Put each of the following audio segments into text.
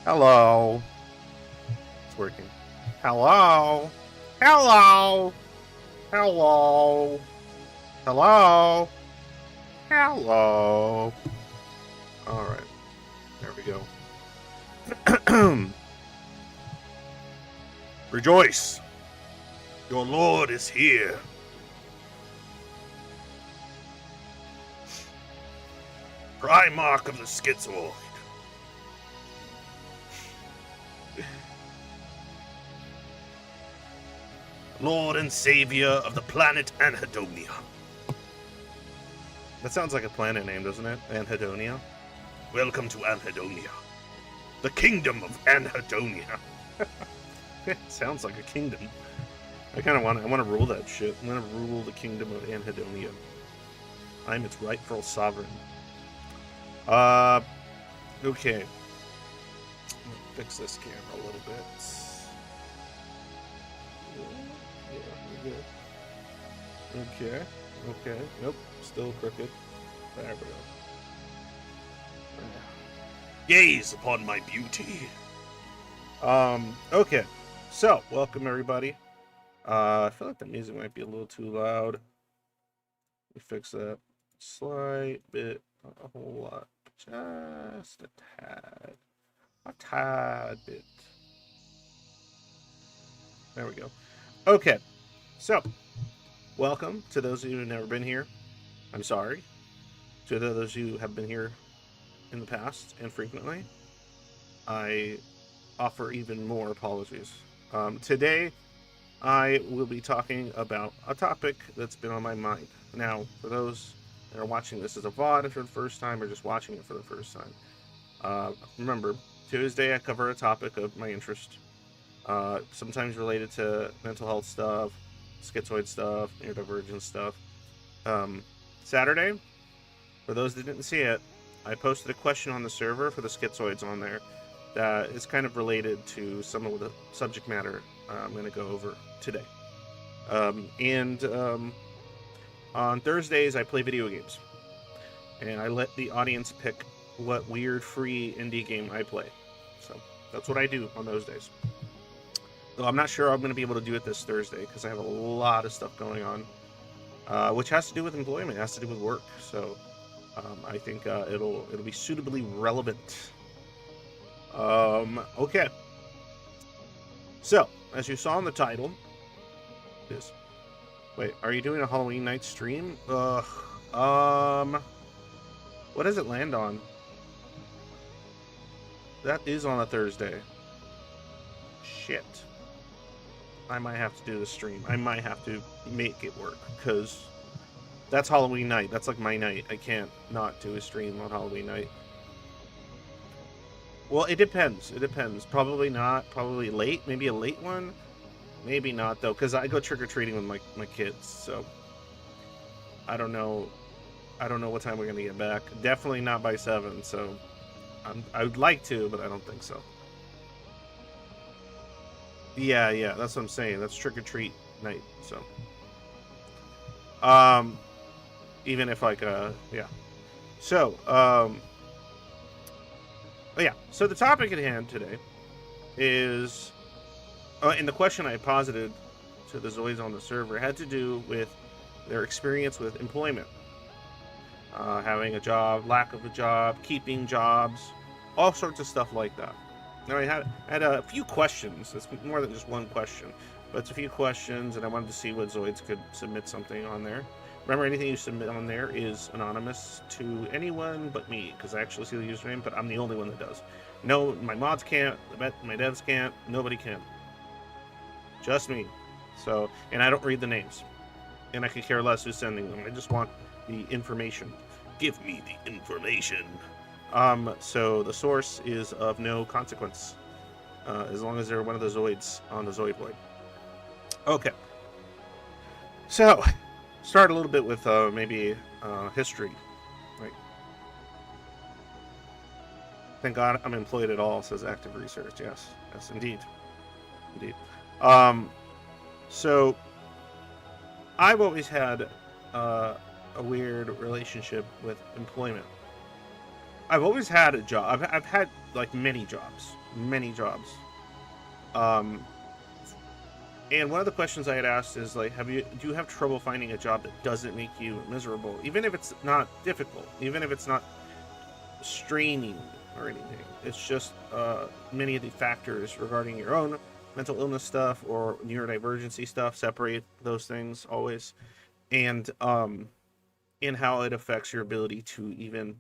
Hello. It's working. Hello. Hello. Hello. Hello. Hello. All right. There we go. Rejoice. Your Lord is here. Primarch of the Schizoid. Lord and Savior of the planet Anhedonia. That sounds like a planet name, doesn't it? Anhedonia. Welcome to Anhedonia. The kingdom of Anhedonia. It sounds like a kingdom. I want to rule that shit. I'm gonna rule the kingdom of Anhedonia. I'm its rightful sovereign. Okay. Fix this camera a little bit. Yeah, we're good. Okay. Nope. Still crooked. There we go. Gaze upon my beauty. Okay. So, welcome everybody. I feel like the music might be a little too loud. Let me fix that slight bit, not a whole lot, just a tad bit. There we go. Okay, so welcome to those of you who've never been here. I'm sorry. To those of you who have been here in the past and frequently, I offer even more apologies. Today, I will be talking about a topic that's been on my mind. Now, for those that are watching this as a VOD for the first time or just watching it for the first time, remember, Tuesday I cover a topic of my interest, sometimes related to mental health stuff, schizoid stuff, neurodivergence stuff. Saturday, for those that didn't see it, I posted a question on the server for the schizoids on there that is kind of related to some of the subject matter I'm going to go over today. On Thursdays, I play video games. And I let the audience pick what weird free indie game I play. So that's what I do on those days. Though I'm not sure I'm going to be able to do it this Thursday because I have a lot of stuff going on, which has to do with employment, has to do with work. So I think it'll be suitably relevant. Okay. So, as you saw in the title, wait, are you doing a Halloween night stream? What does it land on? That is on a Thursday. Shit. I might have to do the stream. I might have to make it work, because that's Halloween night. That's like my night. I can't not do a stream on Halloween night. Well, it depends. It depends. Probably not. Probably late. Maybe a late one. Maybe not, though, because I go trick-or-treating with my kids, so I don't know. I don't know what time we're going to get back. Definitely not by 7, so I would like to, but I don't think so. Yeah, that's what I'm saying. That's trick-or-treat night, so. Even if, like, yeah. So, yeah, so the topic at hand today is, and the question I posited to the Zoids on the server had to do with their experience with employment. Having a job, lack of a job, keeping jobs, all sorts of stuff like that. Now, I had a few questions. It's more than just one question, but it's a few questions, and I wanted to see what Zoids could submit something on there. Remember, anything you submit on there is anonymous to anyone but me, because I actually see the username, but I'm the only one that does. No, my mods can't, my devs can't, nobody can. Just me. So, and I don't read the names. And I could care less who's sending them. I just want the information. Give me the information. So the source is of no consequence. As long as they're one of the Zoids on the Zoidoid. Okay. So, start a little bit with maybe history. Right. Thank God I'm employed at all, says Active Research. Yes, indeed. So I've always had a weird relationship with employment. I've always had a job. I've had like many jobs, many jobs. Um, and one of the questions I had asked is like, do you have trouble finding a job that doesn't make you miserable, even if it's not difficult, even if it's not straining or anything? It's just many of the factors regarding your own mental illness stuff or neurodivergency stuff. Separate those things always, and how it affects your ability to even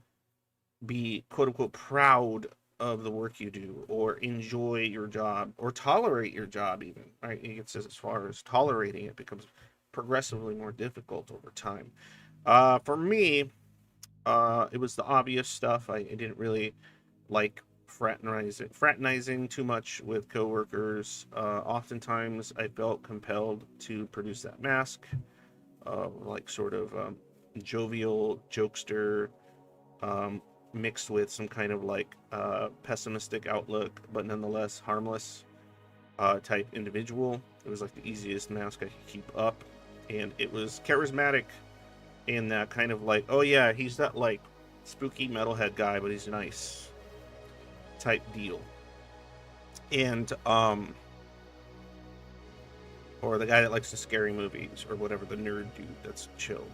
be quote unquote proud of the work you do, or enjoy your job, or tolerate your job even, right? It gets as far as tolerating it becomes progressively more difficult over time. For me, it was the obvious stuff. I didn't really like fraternizing too much with coworkers. Oftentimes I felt compelled to produce that mask, like sort of jovial jokester, um, mixed with some kind of like pessimistic outlook, but nonetheless harmless type individual. It was like the easiest mask I could keep up, and it was charismatic in that kind of like, oh yeah, he's that like spooky metalhead guy, but he's nice type deal. And or the guy that likes the scary movies, or whatever, the nerd dude that's chill.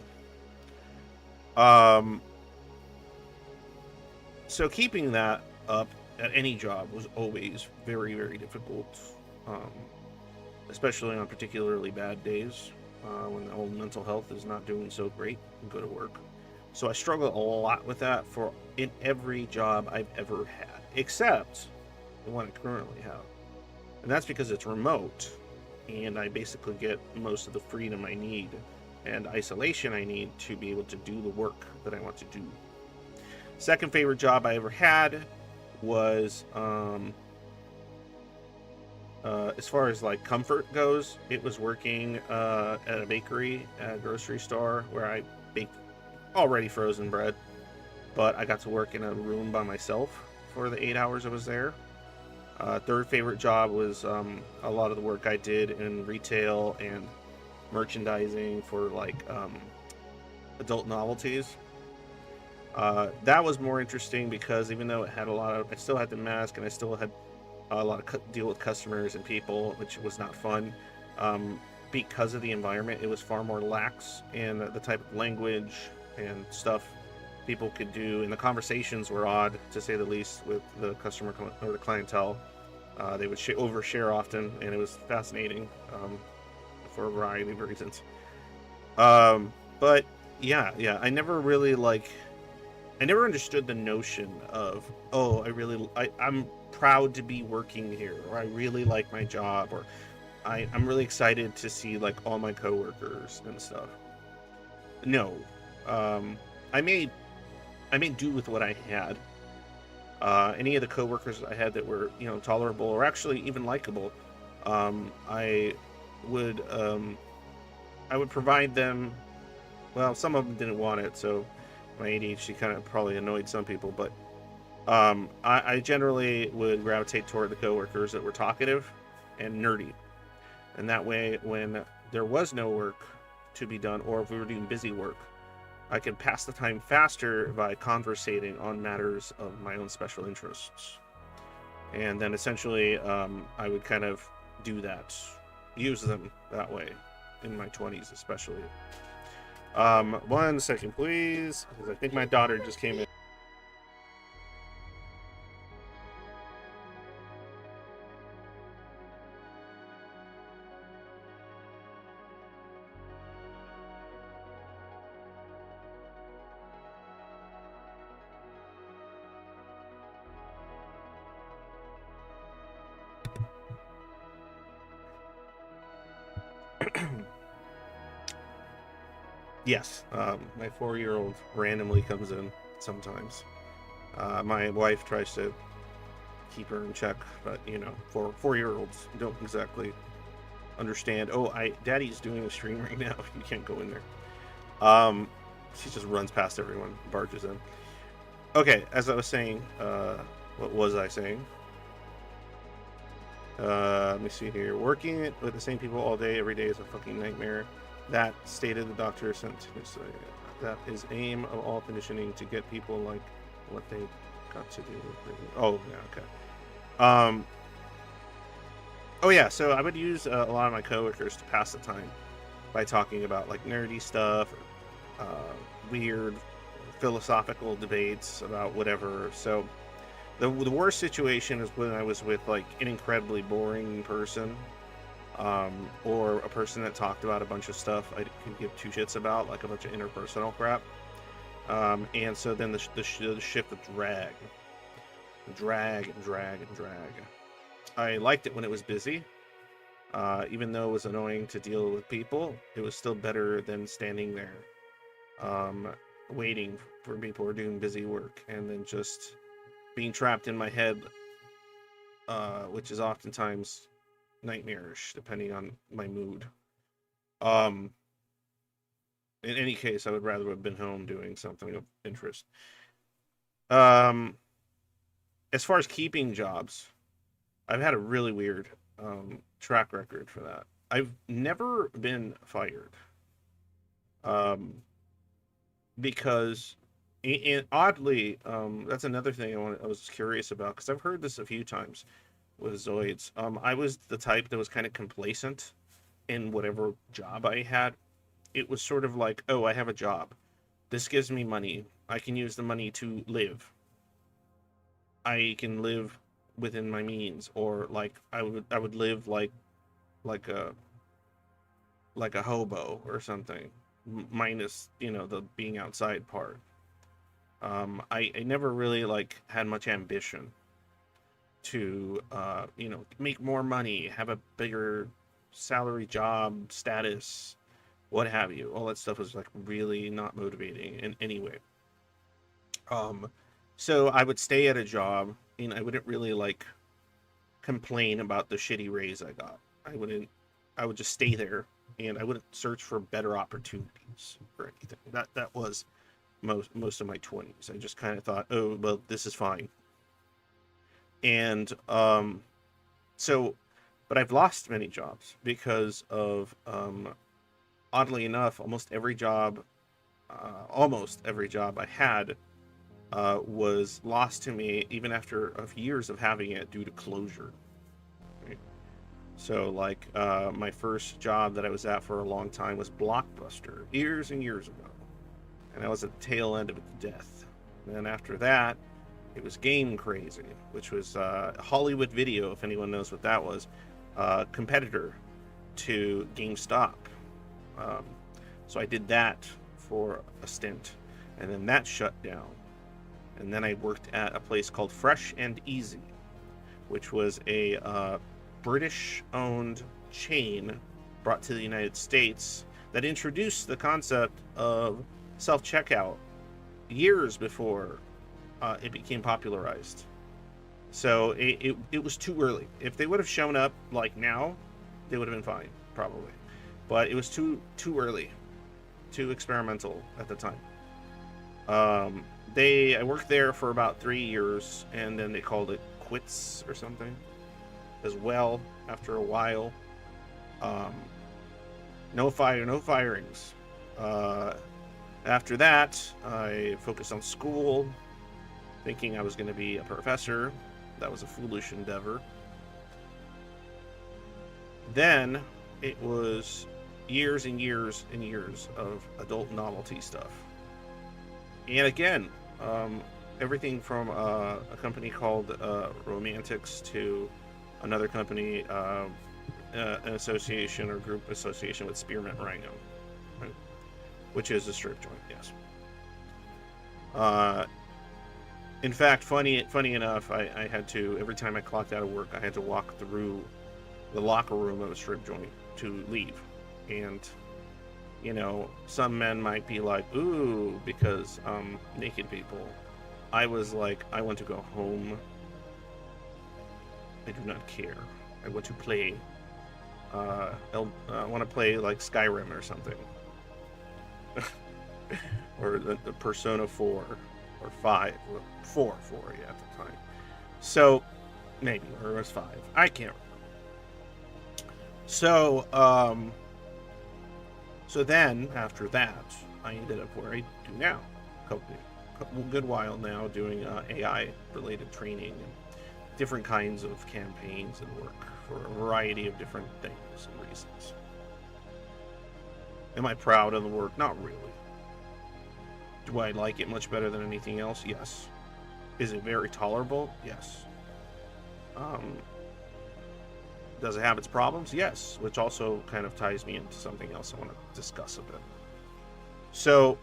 So keeping that up at any job was always very, very difficult, um, especially on particularly bad days, when the old mental health is not doing so great and go to work. So I struggle a lot with that in every job I've ever had, except the one I currently have. And that's because it's remote, and I basically get most of the freedom I need and isolation I need to be able to do the work that I want to do. Second favorite job I ever had was, as far as like comfort goes, it was working at a bakery, at a grocery store, where I baked already frozen bread, but I got to work in a room by myself for the 8 hours I was there. Third favorite job was a lot of the work I did in retail and merchandising for like adult novelties. That was more interesting because even though it had I still had the mask, and I still had a lot of deal with customers and people, which was not fun. Because of the environment, it was far more lax in the type of language and stuff people could do, and the conversations were odd, to say the least, with the customer or the clientele. They would overshare often, and it was fascinating for a variety of reasons. But yeah, I never really I never understood the notion of, oh, I'm proud to be working here, or I really like my job, or I'm really excited to see like all my coworkers and stuff. No, I made do with what I had. Any of the coworkers I had that were, tolerable or actually even likable, I would provide them. Well, some of them didn't want it, so my ADHD kind of probably annoyed some people, but I generally would gravitate toward the coworkers that were talkative and nerdy. And that way, when there was no work to be done, or if we were doing busy work, I could pass the time faster by conversating on matters of my own special interests. And then essentially, I would kind of do that, use them that way in my 20s especially. 1 second, please, because I think my daughter just came in. Yes, my 4-year-old randomly comes in sometimes. My wife tries to keep her in check, but 4-year-olds don't exactly understand. Oh, Daddy's doing a stream right now. You can't go in there. She just runs past everyone, barges in. Okay, as I was saying, what was I saying? Let me see here. Working with the same people all day, every day is a fucking nightmare. That stated the doctor sent. That is aim of all conditioning, to get people like what they got to do with... Oh, yeah, okay. Oh, yeah, so I would use a lot of my coworkers to pass the time by talking about, like, nerdy stuff, or weird philosophical debates about whatever. So the worst situation is when I was with, like, an incredibly boring person, or a person that talked about a bunch of stuff I could give two shits about, like a bunch of interpersonal crap. And so then the shift would drag. Drag and drag and drag. I liked it when it was busy. Even though it was annoying to deal with people, it was still better than standing there waiting for people who are doing busy work and then just being trapped in my head, which is oftentimes nightmarish depending on my mood. In any case, I would rather have been home doing something of interest. As far as keeping jobs, I've had a really weird track record for that. I've never been fired. Because, and oddly, that's another thing I was curious about, because I've heard this a few times with Zoids. I was the type that was kind of complacent in whatever job I had. It was sort of like, oh, I have a job. This gives me money. I can use the money to live. I can live within my means, or like I would live like a hobo or something, minus the being outside part. I never really like had much ambition to make more money, have a bigger salary, job status, what have you. All that stuff was like really not motivating in any way. So I would stay at a job, and I wouldn't really like complain about the shitty raise I got. I would just stay there, and I wouldn't search for better opportunities or anything. That was most of my 20s. I just kind of thought, oh, well, this is fine. And so, but I've lost many jobs because of oddly enough, almost every job I had was lost to me even after years of having it due to closure. Right? So, like, my first job that I was at for a long time was Blockbuster, years and years ago. And I was at the tail end of its death. And then after that, it was Game Crazy, which was Hollywood Video, if anyone knows what that was, competitor to GameStop. So I did that for a stint, and then that shut down. And then I worked at a place called Fresh and Easy, which was a British-owned chain brought to the United States that introduced the concept of self-checkout years before it became popularized. So it was too early. If they would have shown up like now, they would have been fine, probably. But it was too early, too experimental at the time. I worked there for about 3 years, and then they called it quits or something as well after a while. No firings. After that, I focused on school, thinking I was going to be a professor. That was a foolish endeavor. Then it was years and years and years of adult novelty stuff. And again, everything from a company called Romantics to another company, an association or group association with Spearmint Rhino, right? Which is a strip joint, yes. In fact, funny enough, I had to, every time I clocked out of work, I had to walk through the locker room of a strip joint to leave. And, some men might be like, ooh, because naked people. I was like, I want to go home. I do not care. I want to play. I want to play like Skyrim or something. Or the Persona 4 or 5. 4, yeah, at the time. So, maybe, or it was 5. I can't remember. So then, after that, I ended up where I do now. A company good while now doing AI related training and different kinds of campaigns and work for a variety of different things and reasons. Am I proud of the work? Not really. Do I like it much better than anything else? Yes. Is it very tolerable? Yes. Does it have its problems? Yes, which also kind of ties me into something else I want to discuss a bit. So,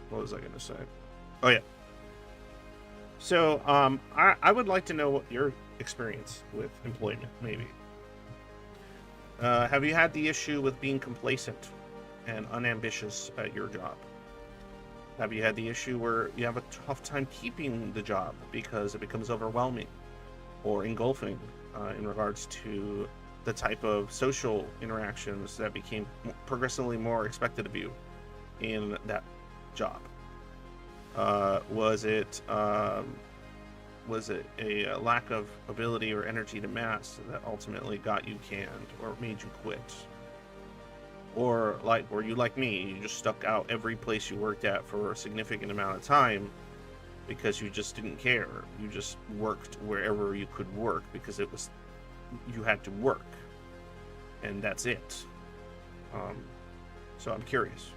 what was I going to say? Oh, yeah. So, I would like to know what your experience with employment, maybe. Have you had the issue with being complacent and unambitious at your job? Have you had the issue where you have a tough time keeping the job because it becomes overwhelming or engulfing in regards to the type of social interactions that became progressively more expected of you in that job? Was it a lack of ability or energy to mass that ultimately got you canned or made you quit? Or were you like me, you just stuck out every place you worked at for a significant amount of time because you just didn't care? You just worked wherever you could work because you had to work, and that's it. So I'm curious,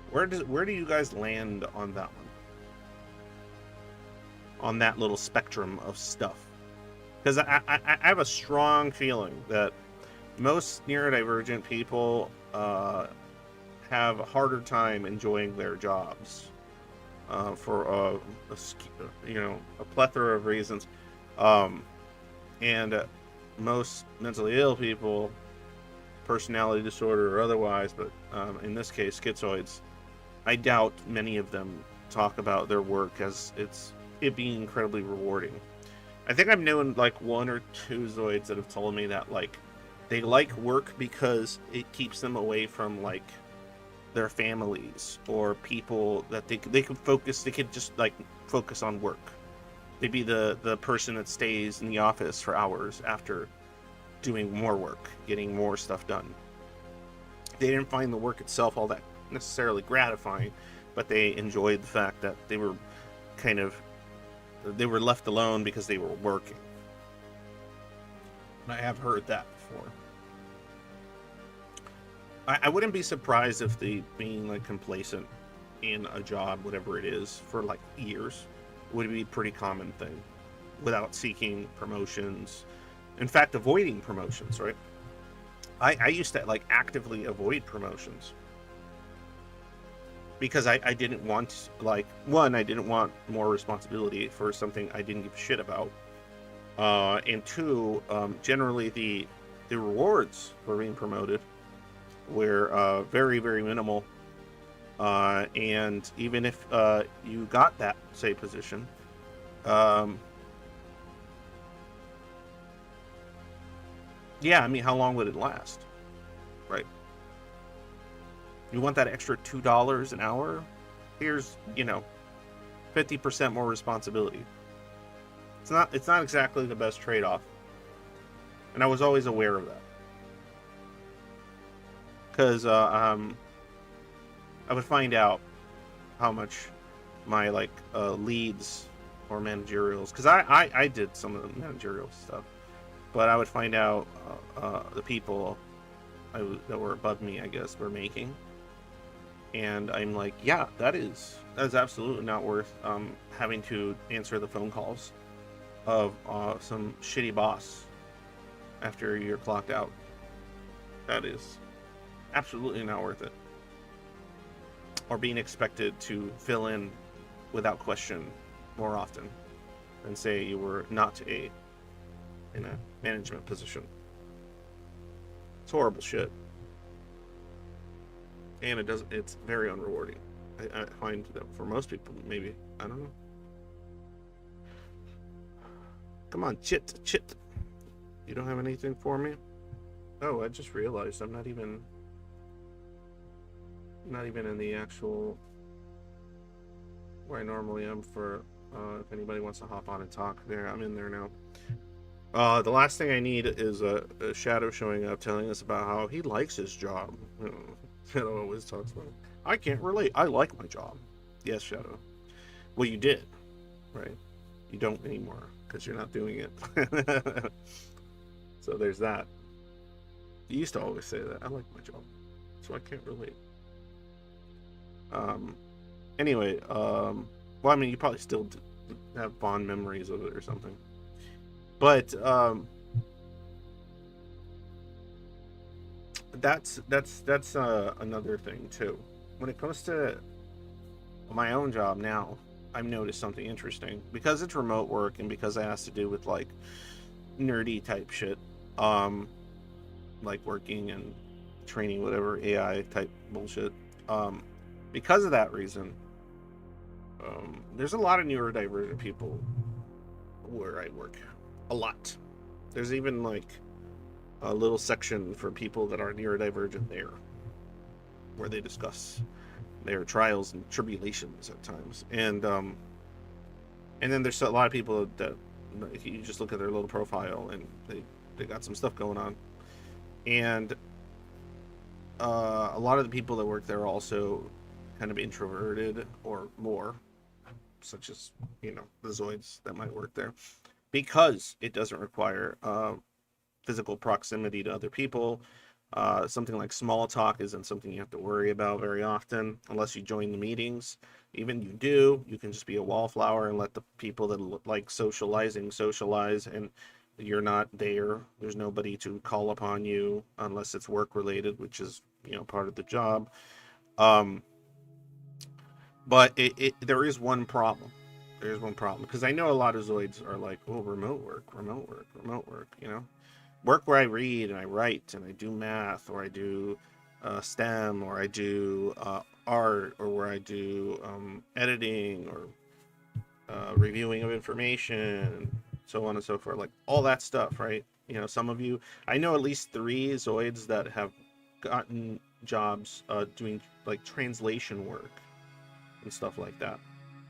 where do you guys land on that one? On that little spectrum of stuff? Because I have a strong feeling that most neurodivergent people have a harder time enjoying their jobs for a plethora of reasons, and most mentally ill people, personality disorder or otherwise, but in this case schizoids, I doubt many of them talk about their work as it being incredibly rewarding. I think I've known like one or two Zoids that have told me that they like work because it keeps them away from their families or people that they could focus. They could just focus on work. They'd be the person that stays in the office for hours after doing more work, getting more stuff done. They didn't find the work itself all that necessarily gratifying, but they enjoyed the fact that they were left alone because they were working. I have heard that before. I wouldn't be surprised if being complacent in a job, whatever it is, for years would be a pretty common thing without seeking promotions. In fact, avoiding promotions, right? I used to actively avoid promotions because I didn't want one, I didn't want more responsibility for something I didn't give a shit about, and two, generally the rewards for being promoted were very, very minimal, and even if you got that position, yeah, I mean, how long would it last, right? You want that extra $2 an hour? Here's 50% more responsibility. It's not exactly the best trade-off, and I was always aware of that. Because I would find out how much my leads or managerials, because I did some of the managerial stuff, but I would find out the people that were above me, I guess, were making, and I'm like, yeah, that is absolutely not worth having to answer the phone calls of some shitty boss after you're clocked out. That is absolutely not worth it. Or being expected to fill in without question more often than say you were not in a management position. It's horrible shit. And it's very unrewarding. I find that for most people, maybe, I don't know. Come on, chit. You don't have anything for me? Oh, I just realized I'm not even in the actual where I normally am for if anybody wants to hop on and talk. There, I'm in there now. The last thing I need is a Shadow showing up telling us about how he likes his job. Shadow always talks about it. I can't relate. I like my job. Yes, Shadow. Well, you did, right? You don't anymore because you're not doing it. So there's that. You used to always say that. I like my job, so I can't relate. Anyway, well, I mean, you probably still have fond memories of it or something. But that's another thing too. When it comes to my own job now, I've noticed something interesting because it's remote work and because it has to do with like nerdy type shit, like working and training whatever AI type bullshit. Because of that reason, there's a lot of neurodivergent people where I work. A lot. There's even like a little section for people that are neurodivergent there, where they discuss their trials and tribulations at times. And then there's a lot of people that you just look at their little profile and they got some stuff going on. And a lot of the people that work there are also kind of introverted or more, such as, you know, the Zoids that might work there, because it doesn't require physical proximity to other people. Something like small talk isn't something you have to worry about very often unless you join the meetings. Even you do, you can just be a wallflower and let the people that like socializing socialize, and you're not there. There's nobody to call upon you unless it's work related, which is, you know, part of the job. But there is one problem. There's one problem because I know a lot of Zoids are like, oh, remote work, you know, work where I read and I write and I do math, or I do STEM, or I do art, or where I do editing or reviewing of information, and so on and so forth, like all that stuff, right? You know, some of you, I know at least 3 Zoids that have gotten jobs doing like translation work and stuff like that.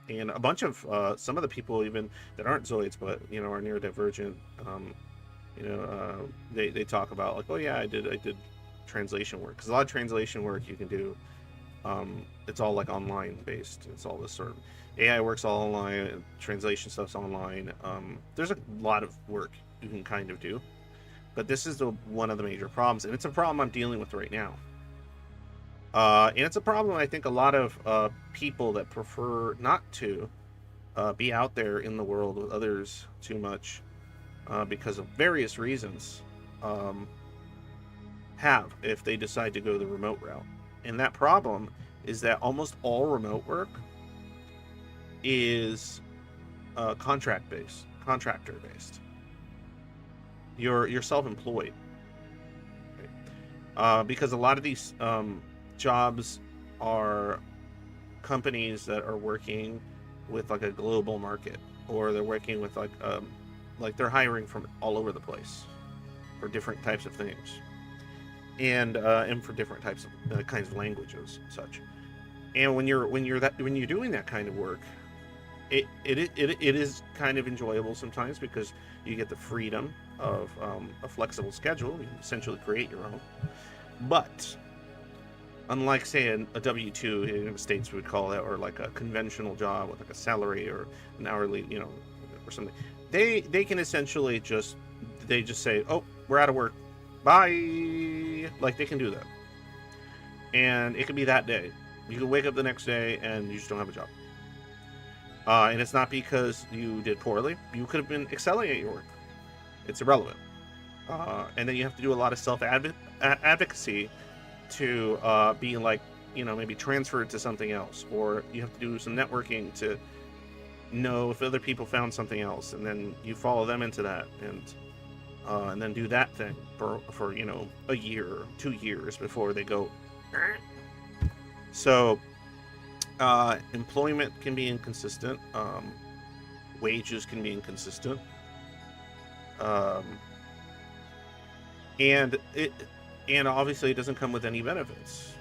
And a bunch of some of the people even that aren't Zoids but, you know, are neurodivergent, you know, they talk about like, oh yeah, I did translation work, because a lot of translation work you can do, it's all like online based. It's all this sort of AI works all online, translation stuff's online. There's a lot of work you can kind of do, but this is one of the major problems, and it's a problem I'm dealing with right now. And it's a problem I think a lot of people that prefer not to be out there in the world with others too much, because of various reasons, have if they decide to go the remote route. And that problem is that almost all remote work is contractor based. You're self-employed, right? Because a lot of these jobs are companies that are working with like a global market, or they're working with like they're hiring from all over the place for different types of things, and for different types of kinds of languages and such. And when you're doing that kind of work, it is kind of enjoyable sometimes because you get the freedom of a flexible schedule. You essentially create your own. But unlike, say, a W-2 in the States we would call it, or like a conventional job with like a salary or an hourly, you know, or something, they can essentially just say, oh, we're out of work, bye. Like, they can do that, and it could be that day. You can wake up the next day and you just don't have a job, and it's not because you did poorly. You could have been excelling at your work. It's irrelevant. And then you have to do a lot of self-advocacy to be like, you know, maybe transferred to something else, or you have to do some networking to know if other people found something else, and then you follow them into that, and then do that thing for you know, a year or 2 years before they go. So employment can be inconsistent, wages can be inconsistent, and obviously it doesn't come with any benefits,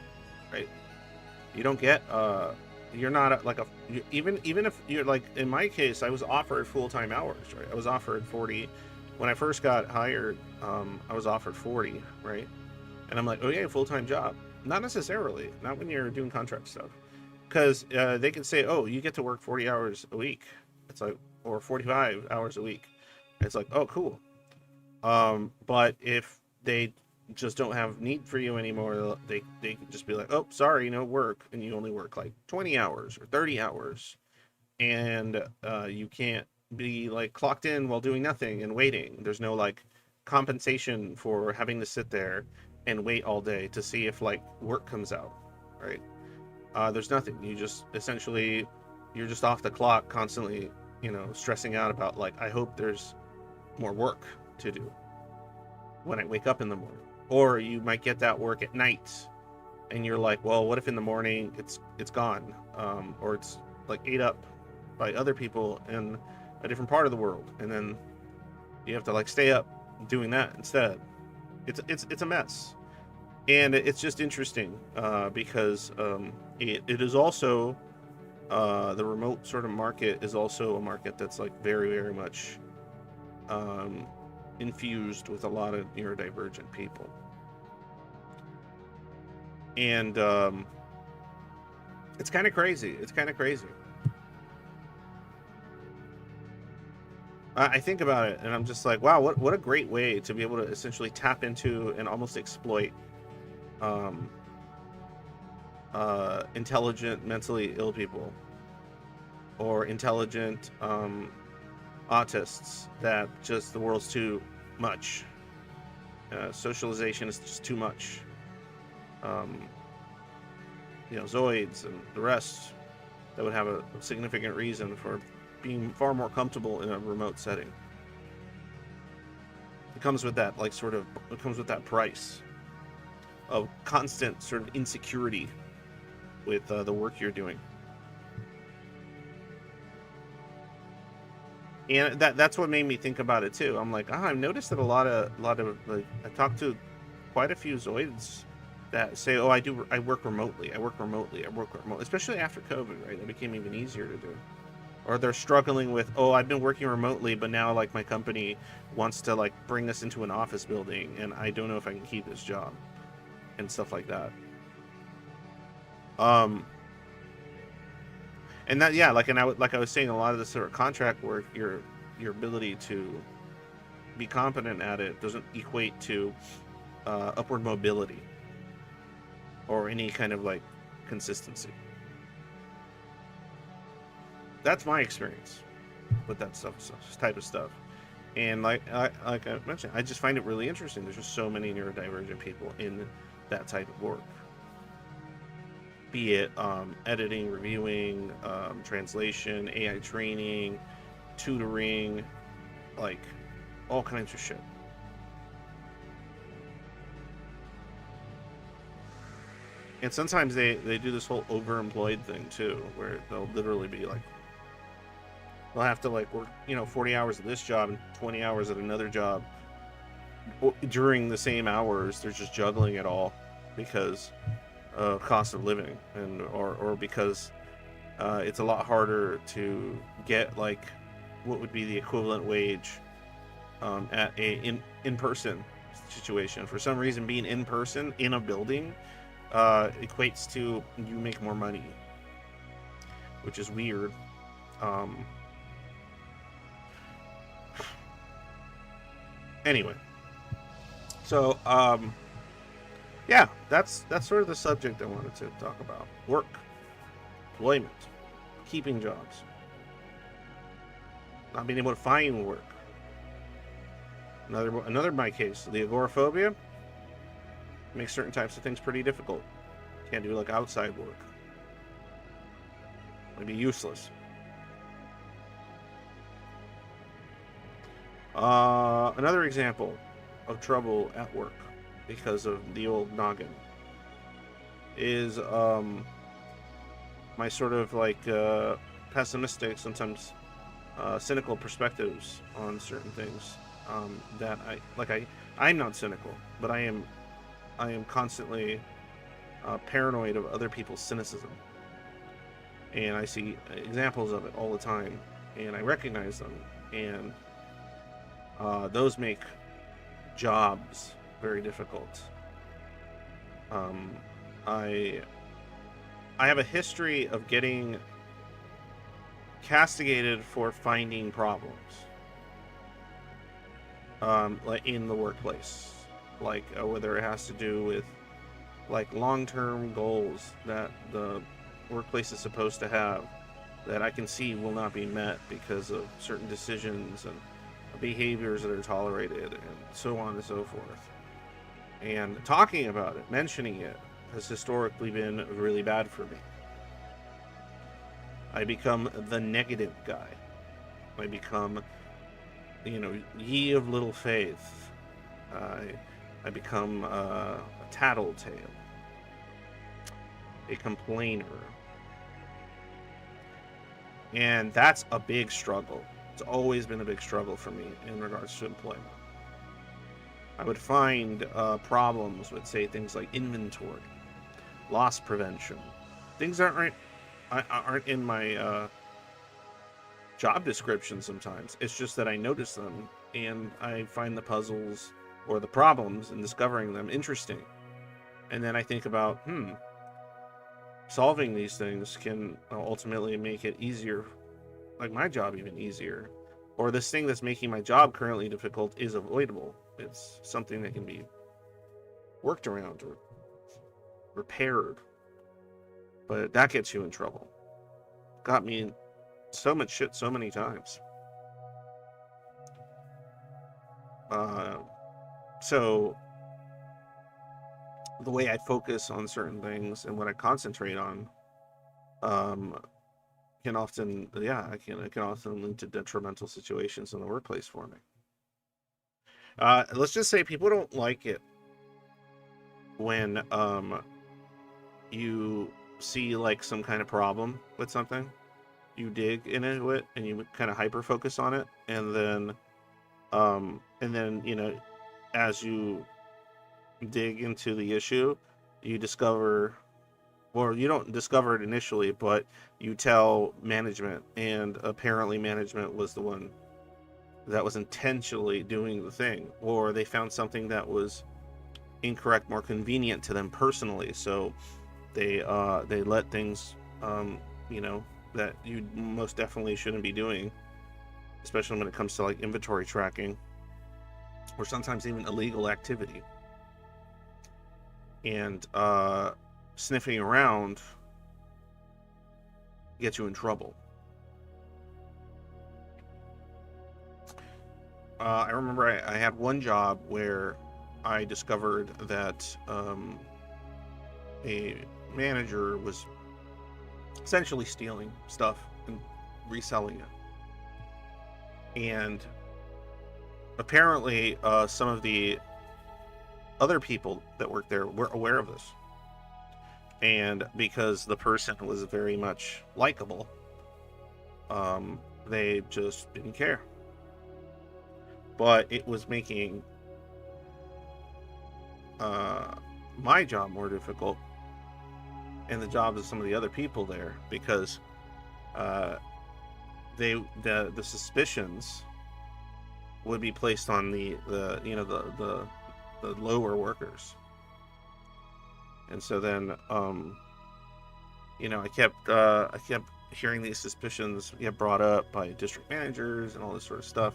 right? You don't get you're not like even if you're like, in my case, I was offered full-time hours, right? I was offered 40 when I first got hired. I was offered 40, right? And I'm like, oh yeah, full-time job. Not necessarily. Not when you're doing contract stuff, because they can say, "Oh, you get to work 40 hours a week." It's like, or 45 hours a week. It's like, "Oh, cool." But if they just don't have need for you anymore, they can just be like, "Oh, sorry, no work," and you only work like 20 hours or 30 hours, and you can't be like clocked in while doing nothing and waiting. There's no like compensation for having to sit there and wait all day to see if like work comes out, right? There's nothing. You just essentially you're just off the clock constantly, stressing out about like, I hope there's more work to do when I wake up in the morning. Or you might get that work at night and you're like, well, what if in the morning it's gone, or it's like ate up by other people in a different part of the world, and then you have to like stay up doing that instead. It's a mess, and it's just interesting because it is also the remote sort of market is also a market that's like very, very much infused with a lot of neurodivergent people. And it's kind of crazy. It's kind of crazy. I think about it and I'm just like, wow, what a great way to be able to essentially tap into and almost exploit intelligent, mentally ill people, or intelligent autists that just the world's too much. Socialization is just too much. Zoids and the rest that would have a significant reason for being far more comfortable in a remote setting. It comes with that it comes with that price of constant sort of insecurity with the work you're doing. And that's what made me think about it too. I'm like, I've noticed that a lot of like, I talked to quite a few Zoids that say, oh, I work remotely, especially after COVID, right? That became even easier to do. Or they're struggling with, oh, I've been working remotely, but now like my company wants to like bring us into an office building, and I don't know if I can keep this job, and stuff like that. And that, yeah, like, and I was saying, a lot of this sort of contract work, your ability to be competent at it doesn't equate to upward mobility or any kind of like consistency. That's my experience with that type of stuff. And like I mentioned, I just find it really interesting. There's just so many neurodivergent people in that type of work. Be it editing, reviewing, translation, AI training, tutoring, like all kinds of shit. And sometimes they do this whole overemployed thing too, where they'll literally be like, they'll have to like work 40 hours at this job and 20 hours at another job during the same hours. They're just juggling it all because of cost of living, and or because it's a lot harder to get like what would be the equivalent wage at a in-person situation. For some reason, being in person in a building equates to you make more money, which is weird. Anyway, so yeah, that's sort of the subject I wanted to talk about: work, employment, keeping jobs, not being able to find work. Another my case, the agoraphobia makes certain types of things pretty difficult. Can't do like outside work. Might be useless. Another example of trouble at work because of the old noggin is my sort of like pessimistic, sometimes cynical perspectives on certain things. That I'm not cynical, but I am constantly paranoid of other people's cynicism, and I see examples of it all the time, and I recognize them, and those make jobs very difficult. I have a history of getting castigated for finding problems, like in the workplace, like whether it has to do with like long-term goals that the workplace is supposed to have that I can see will not be met because of certain decisions and behaviors that are tolerated and so on and so forth. And talking about it, mentioning it, has historically been really bad for me. I become the negative guy. I become, ye of little faith. I become a tattletale, a complainer. And that's a big struggle. It's always been a big struggle for me in regards to employment. I would find problems with, say, things like inventory, loss prevention, things that aren't in my job description sometimes. It's just that I notice them and I find the puzzles or the problems and discovering them interesting. And then I think about, solving these things can ultimately make it easier, like my job even easier. Or this thing that's making my job currently difficult is avoidable. It's something that can be worked around or repaired. But that gets you in trouble. Got me in so much shit so many times. So the way I focus on certain things and what I concentrate on can often, it can often lead to detrimental situations in the workplace for me. Let's just say people don't like it when you see like some kind of problem with something, you dig into it and you kind of hyper focus on it, and then as you dig into the issue, you discover, or you don't discover it initially, but you tell management, and apparently management was the one that was intentionally doing the thing, or they found something that was incorrect, more convenient to them personally, so they let things that you most definitely shouldn't be doing, especially when it comes to like inventory tracking or sometimes even illegal activity. And sniffing around gets you in trouble. I remember I had one job where I discovered that a manager was essentially stealing stuff and reselling it. And apparently some of the other people that worked there were aware of this. And because the person was very much likable, they just didn't care. But it was making my job more difficult and the jobs of some of the other people there, because the suspicions would be placed on the lower workers. And so then I kept hearing these suspicions get brought up by district managers and all this sort of stuff.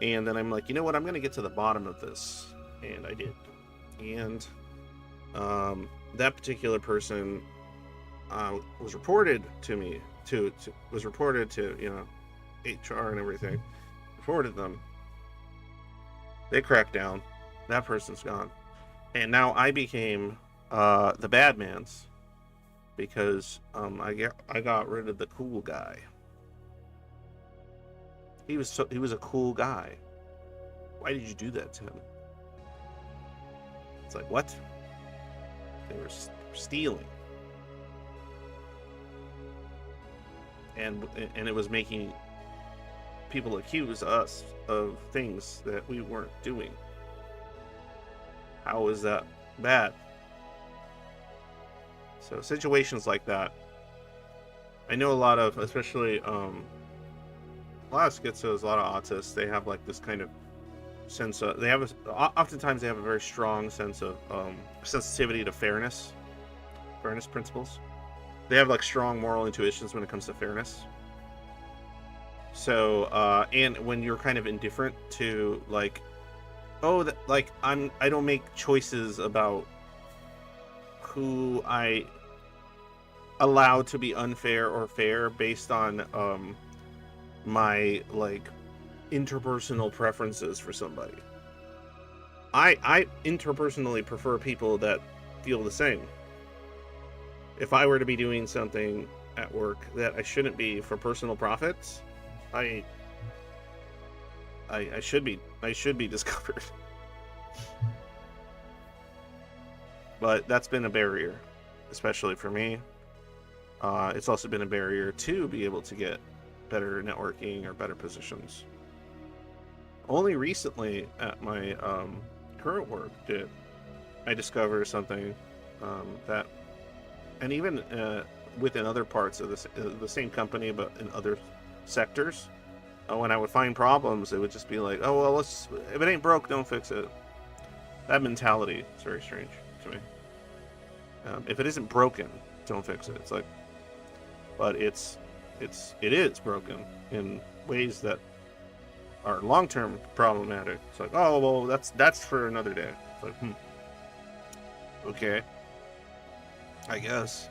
And then I'm like, you know what, I'm going to get to the bottom of this. And I did. And that particular person was reported to me, was reported to, HR and everything. Reported them. They cracked down. That person's gone. And now I became the bad man's, because I got rid of the cool guy. He was a cool guy. Why did you do that to him? It's like, what? They were stealing. And it was making people accuse us of things that we weren't doing. How is that bad? So situations like that. I know a lot of, especially a lot of schizos, a lot of autists, they have like this kind of sense of, oftentimes they have a very strong sense of sensitivity to fairness. fairness principles. They have like strong moral intuitions when it comes to fairness. So, and when you're kind of indifferent to like, oh, like I don't make choices about who I allow to be unfair or fair based on my like interpersonal preferences for somebody. I interpersonally prefer people that feel the same. If I were to be doing something at work that I shouldn't be for personal profits, I should be discovered. But that's been a barrier, especially for me. It's also been a barrier to be able to get better networking or better positions. Only recently at my current work did I discover something that, and even within other parts of the same company, but in other sectors, when I would find problems, it would just be like, oh, well, if it ain't broke, don't fix it. That mentality is very strange to me. If it isn't broken, don't fix it. It's like, but it is broken in ways that are long-term problematic. It's like, oh, well, that's for another day. It's like, okay, I guess.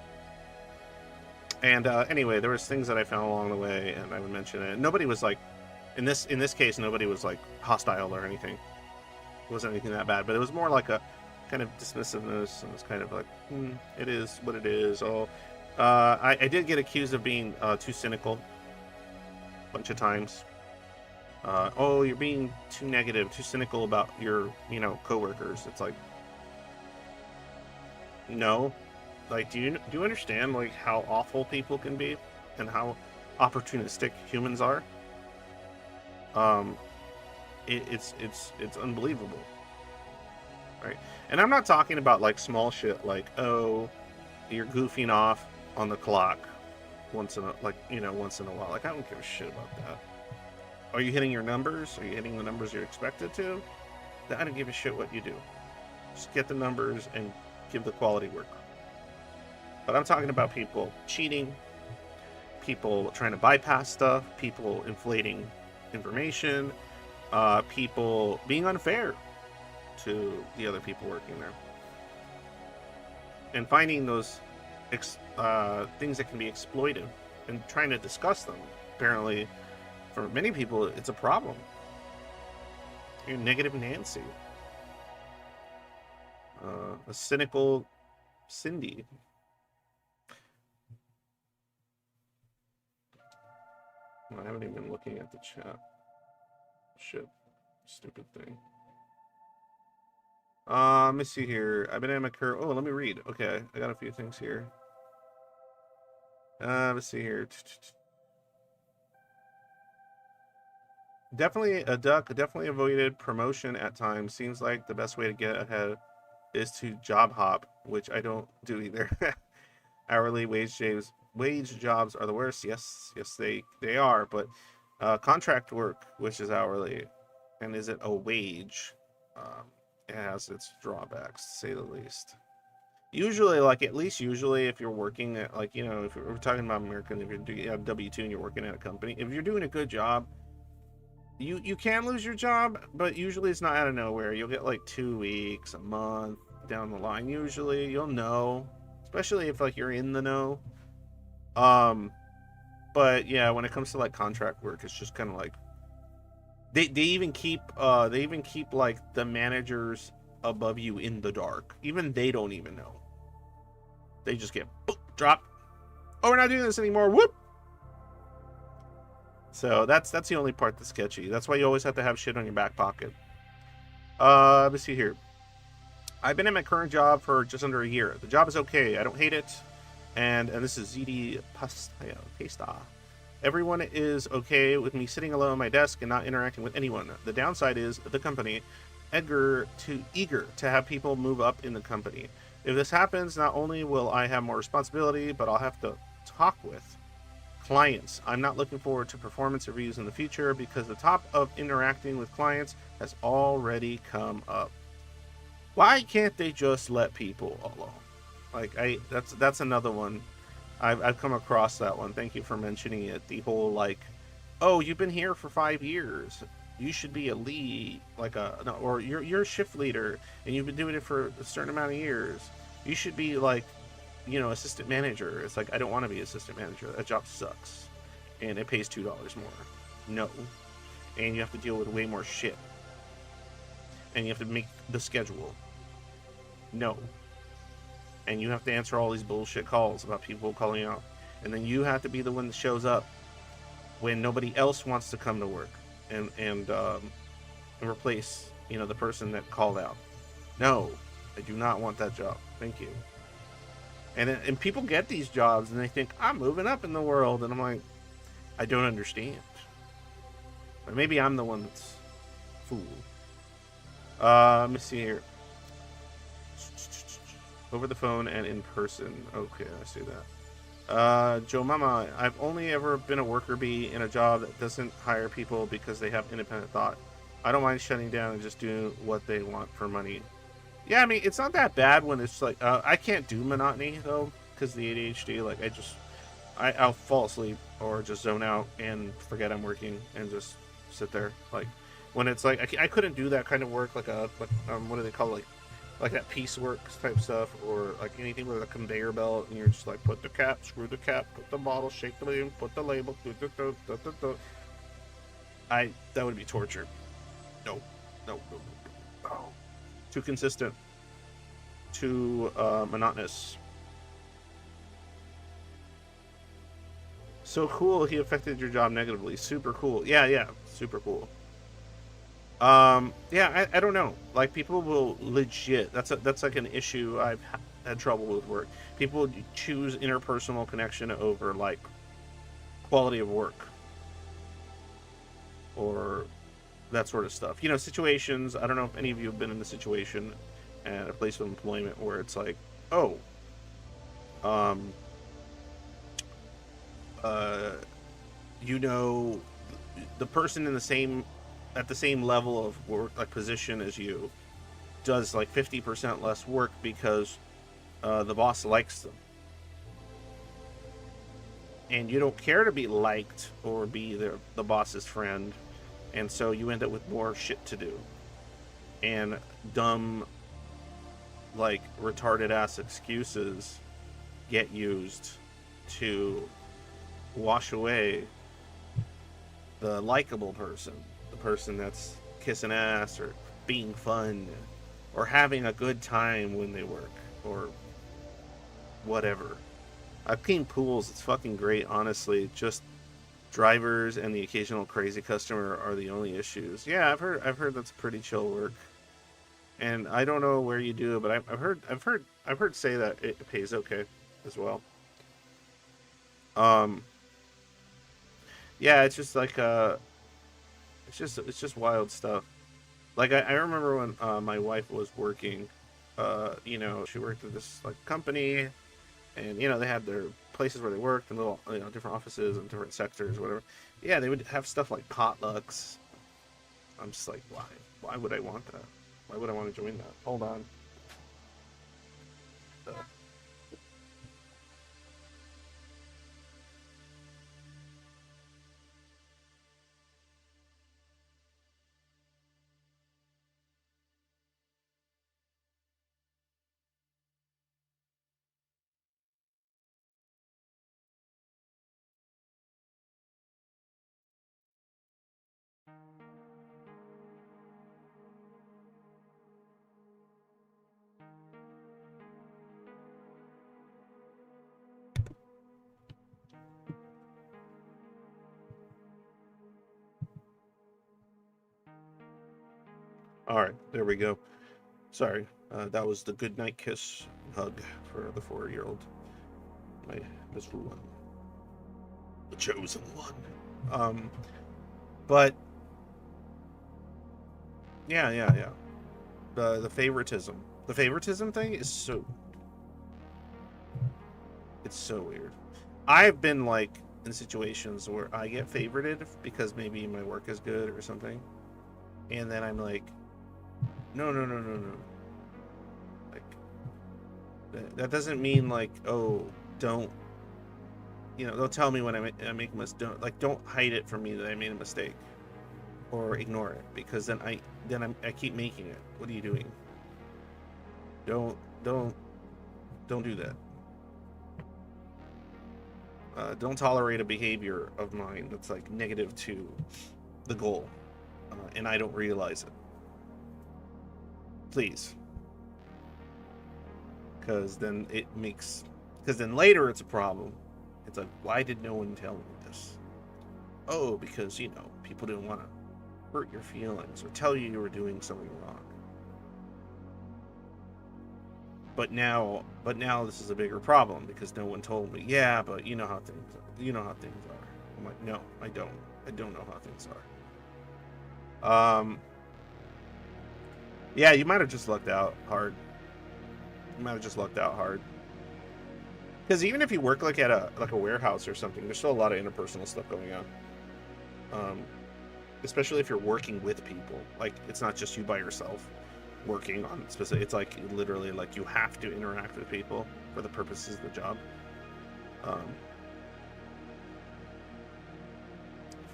And anyway, there was things that I found along the way, and I would mention it. Nobody was like, in this case, nobody was like hostile or anything. It wasn't anything that bad, but it was more like a kind of dismissiveness, and it's kind of like, it is what it is. Oh, I did get accused of being too cynical a bunch of times. Oh, you're being too negative, too cynical about your, coworkers. It's like, no. Like, do you understand like how awful people can be and how opportunistic humans are? It's unbelievable, right? And I'm not talking about like small shit like, oh, you're goofing off on the clock once in a while. Like, I don't give a shit about that. Are you hitting your numbers? Are you hitting the numbers you're expected to? I don't give a shit what you do. Just get the numbers and give the quality work. But I'm talking about people cheating, people trying to bypass stuff, people inflating information, people being unfair to the other people working there. And finding those things that can be exploited and trying to discuss them. Apparently, for many people, it's a problem. You're negative Nancy. A cynical Cindy. I haven't even been looking at the chat. Shit. Stupid thing. Let me see here. I've been in my curve. Oh, let me read. Okay, I got a few things here. Let's see here. Definitely a duck. Definitely avoided promotion at times. Seems like the best way to get ahead is to job hop, which I don't do either. Hourly wage jobs are the worst. Yes, they are. But contract work, which is hourly, and is it a wage? It has its drawbacks, to say the least. Usually, if you're working at, like, if we're talking about American, if you have W-2 and you're working at a company, if you're doing a good job, you can lose your job, but usually it's not out of nowhere. You'll get like 2 weeks, a month down the line. Usually, you'll know, especially if like you're in the know. But yeah, when it comes to like contract work, it's just kind of like they even keep like the managers above you in the dark. Even they don't even know. They just get boop, drop. Oh, we're not doing this anymore. Whoop. So that's the only part that's sketchy. That's why you always have to have shit on your back pocket. Let's see here. I've been in my current job for just under a year. The job is okay. I don't hate it. And this is ZD Pasta. Everyone is okay with me sitting alone at my desk and not interacting with anyone. The downside is the company eager to have people move up in the company. If this happens, not only will I have more responsibility, but I'll have to talk with clients. I'm not looking forward to performance reviews in the future because the top of interacting with clients has already come up. Why can't they just let people alone? Like that's another one. I've come across that one. Thank you for mentioning it. The whole like, oh, you've been here for 5 years. You should be a lead, like a no, or you're a shift leader, and you've been doing it for a certain amount of years. You should be like, assistant manager. It's like I don't want to be assistant manager. That job sucks, and it pays $2 more. No, and you have to deal with way more shit, and you have to make the schedule. No, and you have to answer all these bullshit calls about people calling out, and then you have to be the one that shows up when nobody else wants to come to work and replace the person that called out. No, I do not want that job. Thank you. And people get these jobs and they think I'm moving up in the world, and I'm like, I don't understand. Or maybe I'm the one that's fool. Let me see here. Over the phone and in person. Okay, I see that. Joe Mama, I've only ever been a worker bee in a job that doesn't hire people because they have independent thought. I don't mind shutting down and just doing what they want for money. Yeah, I mean, it's not that bad when it's like, I can't do monotony, though, because the ADHD, like, I'll fall asleep or just zone out and forget I'm working and just sit there. Like, when it's like, I couldn't do that kind of work, like, what do they call it, like that piecework type stuff, or like anything with a conveyor belt, and you're just like, put the cap, screw the cap, put the bottle, shake the label, put the label, that would be torture. No. Oh. Too consistent, too monotonous. So cool, he affected your job negatively. Super cool. Yeah, super cool. Yeah, I don't know. Like, people will legit. That's like an issue I've had trouble with work. People choose interpersonal connection over like quality of work or that sort of stuff. Situations. I don't know if any of you have been in a situation at a place of employment where it's like, oh, um, the person in the same at the same level of work, like position as you, does like 50% less work because the boss likes them, and you don't care to be liked or be the boss's friend, and so you end up with more shit to do, and dumb, like, retarded ass excuses get used to wash away the likable person, the person that's kissing ass or being fun or having a good time when they work or whatever. I've cleaned pools. It's fucking great, honestly. Just drivers and the occasional crazy customer are the only issues. Yeah, I've heard that's pretty chill work. And I don't know where you do it, but I've heard say that it pays okay as well. Um yeah, it's just like it's just wild stuff. Like, I remember when my wife was working, she worked at this like company, and they had their places where they worked and little different offices and different sectors or whatever. Yeah, they would have stuff like potlucks. I'm just like, why would I want that? Why would I want to join that? Hold on. All right, there we go. Sorry, that was the good night kiss hug for the 4-year-old. My Mr. One, the chosen one. Um, but yeah. The favoritism, thing is it's so weird. I've been like in situations where I get favorited because maybe my work is good or something, and then I'm like, no. Like, That doesn't mean like, oh, don't, don't tell me when I make a mistake. Don't hide it from me that I made a mistake, or ignore it, because then I keep making it. What are you doing? Don't don't don't do that. Don't tolerate a behavior of mine that's like negative to the goal, and I don't realize it. Please, because then later it's a problem. It's like, why did no one tell me this? Oh, because people didn't want to hurt your feelings or tell you were doing something wrong. But now this is a bigger problem because no one told me. Yeah, but you know how things are. I'm like, no, I don't. I don't know how things are. Yeah, you might have just lucked out hard. Because even if you work like at a warehouse or something, there's still a lot of interpersonal stuff going on. Especially if you're working with people. Like, it's not just you by yourself working on specific. It's like literally like you have to interact with people for the purposes of the job.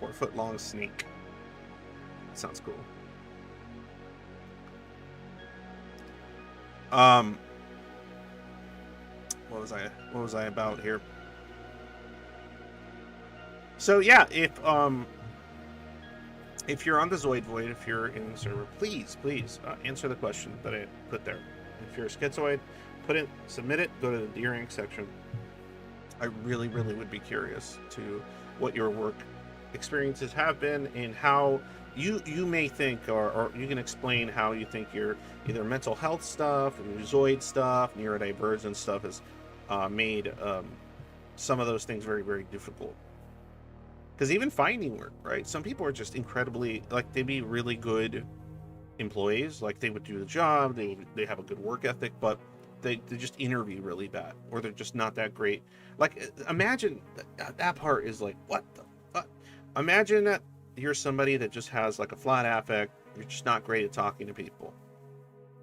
4-foot long snake. Sounds cool. What was I about here? So yeah, if you're on the Zoid Void, if you're in the server, please answer the question that I put there. If you're a schizoid, submit it, go to the D-Rank section. I really would be curious to what your work experiences have been and how you may think, or you can explain how you think your either mental health stuff, Zoid stuff, neurodivergence stuff has made some of those things very difficult. Because even finding work, right? Some people are just incredibly, like, they'd be really good employees. Like, they would do the job, they have a good work ethic, but they just interview really bad, or they're just not that great. Like, imagine that part is like, what the fuck? Imagine that you're somebody that just has like a flat affect, you're just not great at talking to people,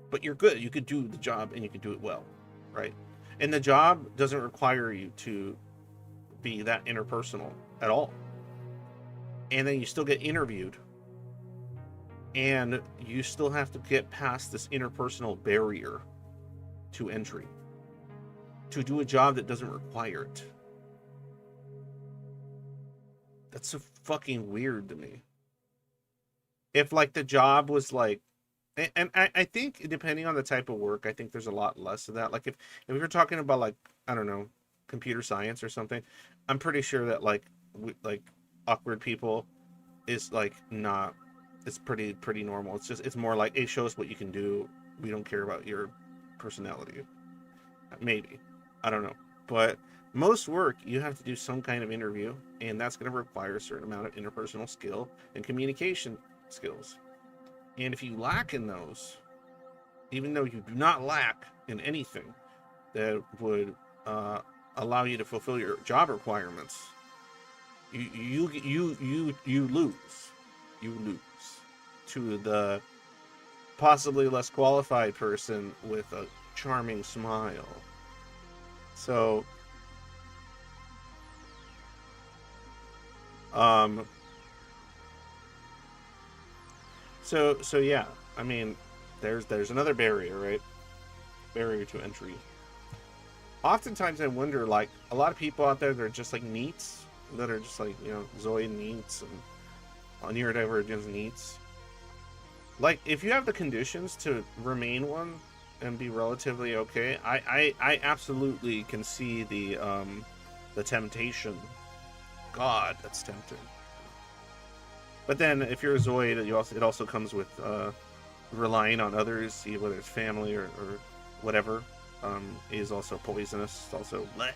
but you're good. You could do the job and you could do it well, right? And the job doesn't require you to be that interpersonal at all. And then you still get interviewed, and you still have to get past this interpersonal barrier to entry to do a job that doesn't require it. That's so fucking weird to me. If like the job was like, and I think depending on the type of work, I think there's a lot less of that. Like if we were talking about like, I don't know, computer science or something, I'm pretty sure that like awkward people is like not, it's pretty normal. It's more like, it shows what you can do. We don't care about your personality. Maybe, I don't know, but most work you have to do some kind of interview, and that's going to require a certain amount of interpersonal skill and communication skills. And if you lack in those, even though you do not lack in anything that would allow you to fulfill your job requirements, you lose to the possibly less qualified person with a charming smile. So so yeah, I mean, there's another barrier, right? Barrier to entry. Oftentimes I wonder, like, a lot of people out there that are just like NEETs, that are just like, Zoid NEETs and neurodivergence NEETs. Like, if you have the conditions to remain one and be relatively okay, I absolutely can see the temptation. God, that's tempting. But then, if you're a Zoid, it also comes with relying on others, whether it's family or whatever, is also poisonous. It's also bleh.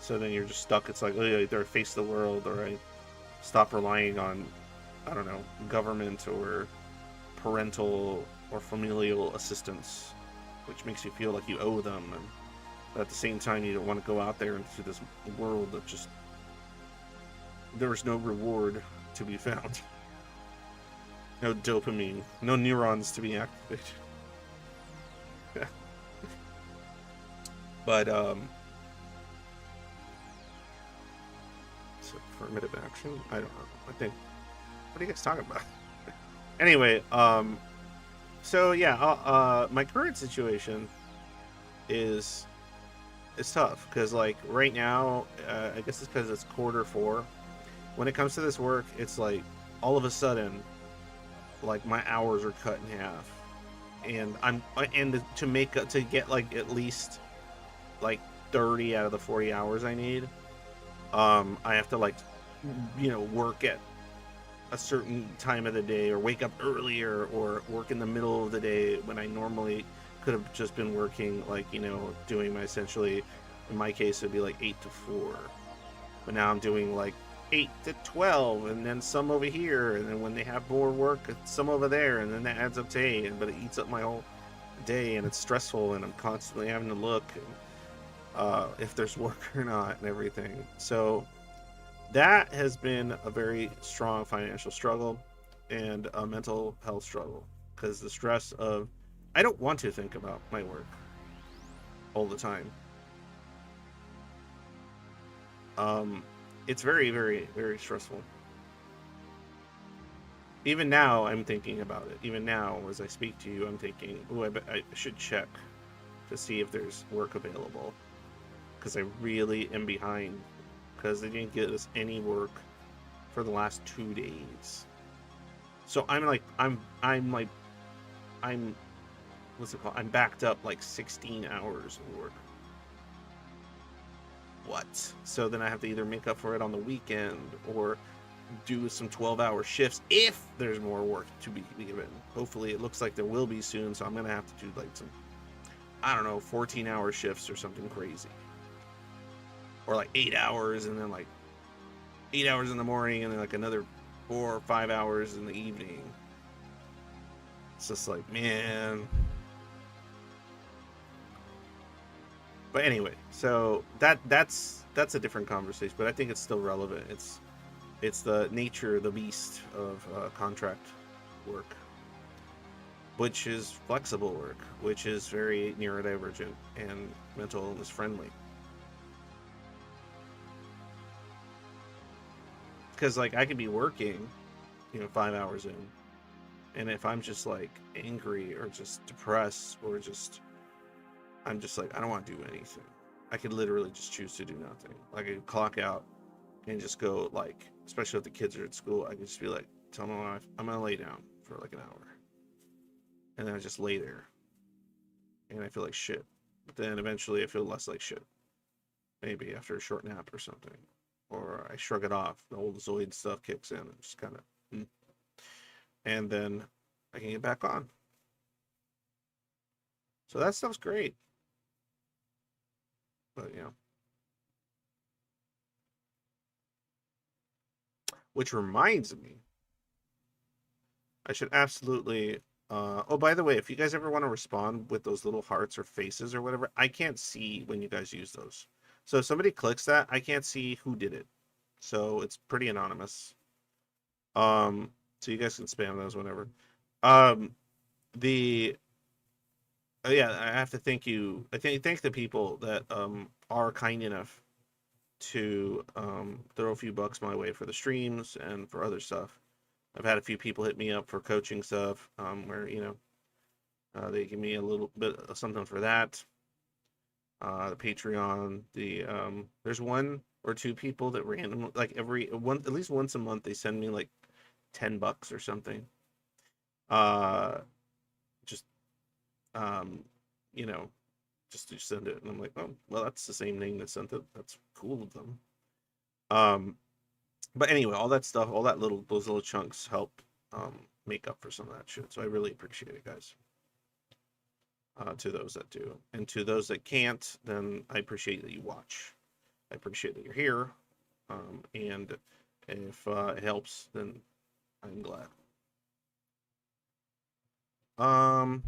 So then you're just stuck. It's like, either face the world, or I stop relying on, I don't know, government or parental or familial assistance, which makes you feel like you owe them, but at the same time you don't want to go out there into this world that just, there's no reward to be found, no dopamine, no neurons to be activated. But so affirmative action. I don't know. I think. What are you guys talking about? Anyway, so yeah, my current situation is tough because like right now, I guess it's because it's quarter 4. When it comes to this work, it's like all of a sudden, like my hours are cut in half, and to get like at least like 30 out of the 40 hours I need, I have to like work at a certain time of the day or wake up earlier or work in the middle of the day when I normally could have just been working like doing my essentially, in my case it'd be like 8 to 4, but now I'm doing like 8 to 12 and then some over here, and then when they have more work some over there, and then that adds up to 8, but it eats up my whole day and it's stressful and I'm constantly having to look if there's work or not and everything. So that has been a very strong financial struggle and a mental health struggle because the stress of I don't want to think about my work all the time. It's very, very, very stressful. Even now, I'm thinking about it. Even now, as I speak to you, I'm thinking, oh, I should check to see if there's work available because I really am behind because they didn't get us any work for the last 2 days. So I'm what's it called? I'm backed up like 16 hours of work. What? So then I have to either make up for it on the weekend or do some 12-hour shifts if there's more work to be given. Hopefully it looks like there will be soon, so I'm gonna have to do like some, I don't know, 14-hour shifts or something crazy. Or like 8 hours and then like 8 hours in the morning and then like another 4 or 5 hours in the evening. It's just like, man. But anyway, so that's a different conversation, but I think it's still relevant. It's the nature, the beast of contract work, which is flexible work, which is very neurodivergent and mental illness friendly. Because like I could be working, 5 hours in, and if I'm just like angry or just depressed or just I'm just like I don't want to do anything, I could literally just choose to do nothing. Like I could clock out and just go like, especially if the kids are at school, I could just be like, tell my wife I'm gonna lay down for like an hour, and then I just lay there, and I feel like shit. But then eventually I feel less like shit, maybe after a short nap or something. Or I shrug it off. The old Zoid stuff kicks in and just kind of, and then I can get back on. So that stuff's great. But which reminds me, I should absolutely. Oh, by the way, if you guys ever want to respond with those little hearts or faces or whatever, I can't see when you guys use those. So if somebody clicks that, I can't see who did it. So it's pretty anonymous. So you guys can spam those whenever. The yeah, I have to thank you. I thank the people that are kind enough to throw a few bucks my way for the streams and for other stuff. I've had a few people hit me up for coaching stuff, where they give me a little bit of something for that. The Patreon, there's 1 or 2 people that randomly, like at least once a month, they send me like $10 or something. Just you know, just to send it, and I'm like, oh, well, that's the same name that sent it. That's cool of them. But anyway, all that stuff, all those little chunks help make up for some of that shit. So I really appreciate it, guys. To those that do, and to those that can't, then I appreciate that you watch. I appreciate that you're here, and if it helps, then I'm glad. I'm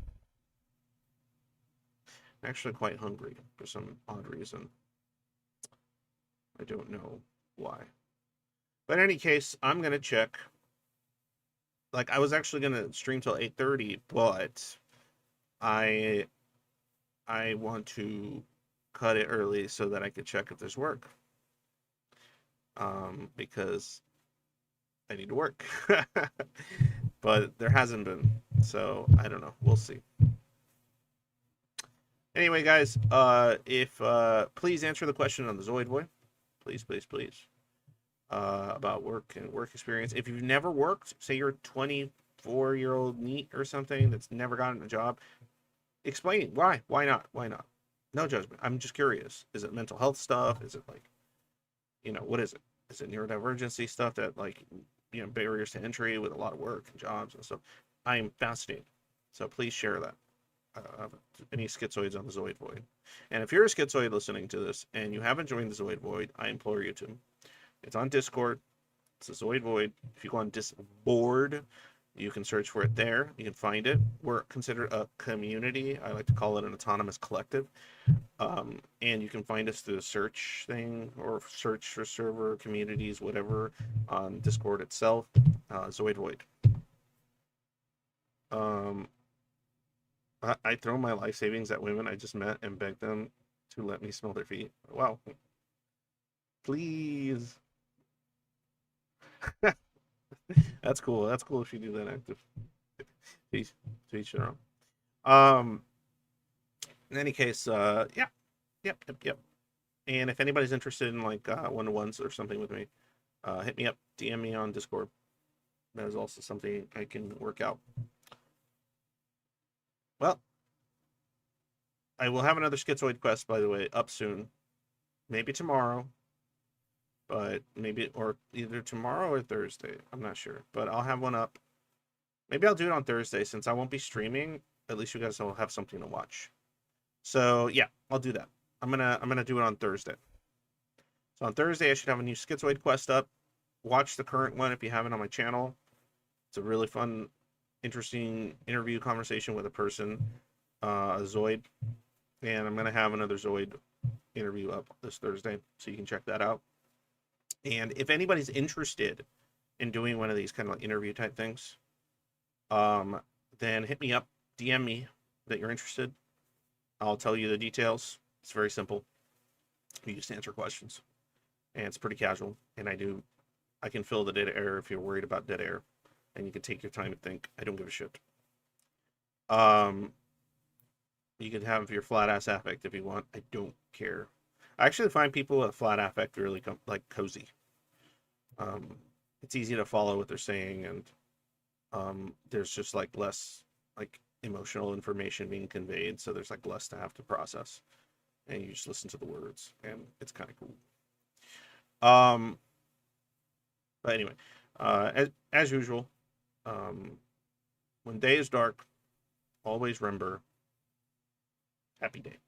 actually quite hungry for some odd reason. I don't know why. But in any case, I'm gonna check. Like I was actually gonna stream till 8:30, but I want to cut it early so that I could check if there's work. Because I need to work. But there hasn't been. So I don't know. We'll see. Anyway, guys, if please answer the question on the Zoid Boy. Please, please, please. About work and work experience. If you've never worked, say you're a 24-year-old NEET or something that's never gotten a job, explain why. Why not? Why not? No judgment. I'm just curious. Is it mental health stuff? Is it like, what is it? Is it neurodivergency stuff that like, barriers to entry with a lot of work and jobs and stuff? I am fascinated. So please share that. Any schizoids on the Zoid Void. And if you're a schizoid listening to this and you haven't joined the Zoid Void, I implore you to. It's on Discord. It's a Zoid Void. If you go on Discord, you can search for it there. You can find it. We're considered a community. I like to call it an autonomous collective. And you can find us through the search thing or search for server communities, whatever, on Discord itself. Zoid Void. I throw my life savings at women I just met and beg them to let me smell their feet. Wow. Please. That's cool. That's cool if you do that active. To each their own. In any case, yeah. Yep. And if anybody's interested in like one-to-ones or something with me, hit me up, DM me on Discord. That is also something I can work out. Well, I will have another Schizoid quest, by the way, up soon. Maybe tomorrow. But maybe, or either tomorrow or Thursday. I'm not sure. But I'll have one up. Maybe I'll do it on Thursday since I won't be streaming. At least you guys will have something to watch. So yeah, I'll do that. I'm gonna do it on Thursday. So on Thursday I should have a new Schizoid quest up. Watch the current one if you haven't on my channel. It's a really fun, interesting interview conversation with a person, a Zoid. And I'm gonna have another Zoid interview up this Thursday, so you can check that out. And if anybody's interested in doing one of these kind of like interview type things, then hit me up, DM me that you're interested. I'll tell you the details. It's very simple. You just answer questions, and it's pretty casual. And I can fill the dead air if you're worried about dead air, and you can take your time and think. I don't give a shit. You can have your flat ass affect if you want. I don't care. I actually find people with flat affect really like cozy. It's easy to follow what they're saying, and there's just like less like emotional information being conveyed, so there's like less to have to process, and you just listen to the words, and it's kind of cool. But anyway, as usual, when day is dark, always remember, happy day.